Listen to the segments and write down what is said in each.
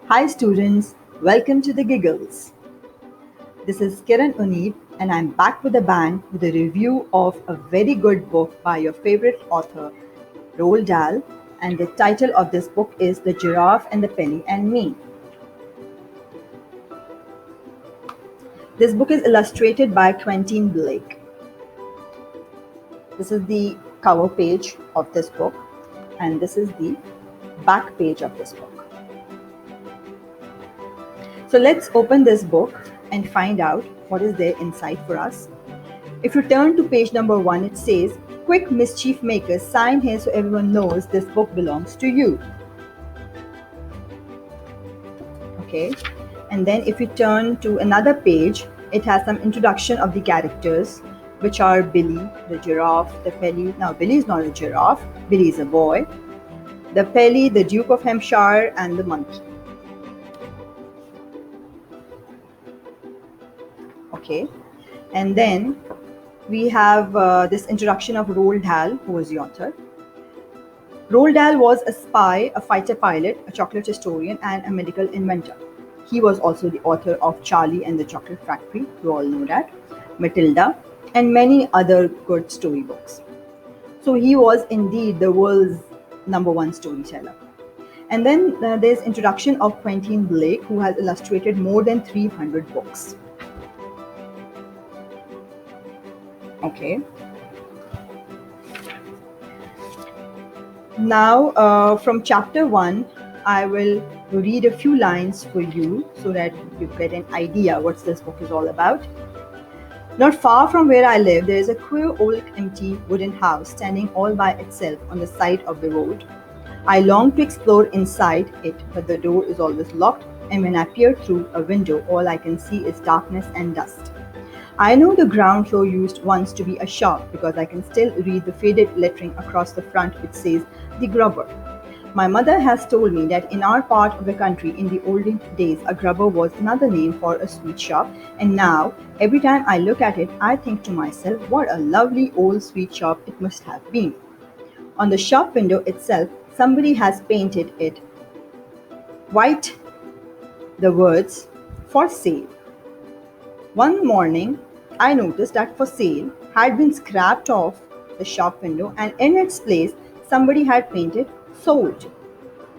Hi students, welcome to the Giggles. This is Kiran Uneed and I'm back with a bang with a review of a very good book by your favorite author, Roald Dahl, and the title of this book is The Giraffe and the Pelly and Me. This book is illustrated by Quentin Blake. This is the cover page of this book and this is the back page of this book. So let's open this book and find out what is there inside for us. If you turn to page number 1, it says, "Quick mischief makers, sign here so everyone knows this book belongs to you." Okay, and then if you turn to another page, it has some introduction of the characters, which are Billy, the giraffe, the Pelly. Now, Billy is not a giraffe, Billy is a boy. The Pelly, the Duke of Hampshire, and the monkey. Okay, and then we have this introduction of Roald Dahl, who was the author. Roald Dahl was a spy, a fighter pilot, a chocolate historian, and a medical inventor. He was also the author of Charlie and the Chocolate Factory, you all know that, Matilda, and many other good storybooks. So he was indeed the world's #1 storyteller. And then there's introduction of Quentin Blake, who has illustrated more than 300 books. Okay. Now, from chapter 1, I will read a few lines for you so that you get an idea what this book is all about. Not far from where I live, there is a queer old empty wooden house standing all by itself on the side of the road. I long to explore inside it, but the door is always locked, and when I peer through a window, all I can see is darkness and dust. I know the ground floor used once to be a shop because I can still read the faded lettering across the front which says The Grubber. My mother has told me that in our part of the country in the olden days a grubber was another name for a sweet shop, and now every time I look at it I think to myself what a lovely old sweet shop it must have been. On the shop window itself somebody has painted it white, the words "For Sale." One morning, I noticed that "For Sale" had been scrapped off the shop window and in its place somebody had painted "Sold."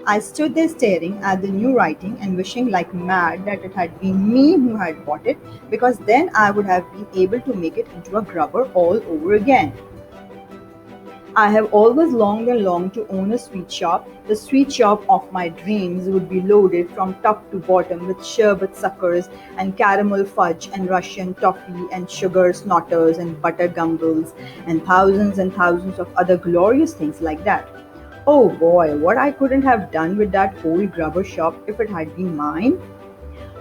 I stood there staring at the new writing and wishing like mad that it had been me who had bought it, because then I would have been able to make it into a grubber all over again. I have always longed to own a sweet shop. The sweet shop of my dreams would be loaded from top to bottom with sherbet suckers and caramel fudge and Russian toffee and sugar snotters and butter gumballs and thousands of other glorious things like that. Oh boy, what I couldn't have done with that old grubber shop if it had been mine.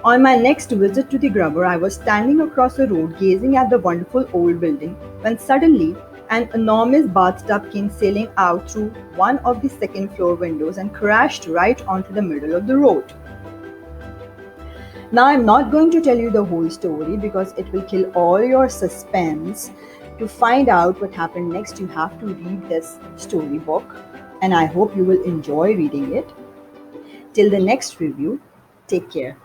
On my next visit to the grubber, I was standing across the road gazing at the wonderful old building when suddenly an enormous bathtub came sailing out through one of the second floor windows and crashed right onto the middle of the road. Now, I'm not going to tell you the whole story because it will kill all your suspense. To find out what happened next, you have to read this storybook, and I hope you will enjoy reading it. Till the next review, take care.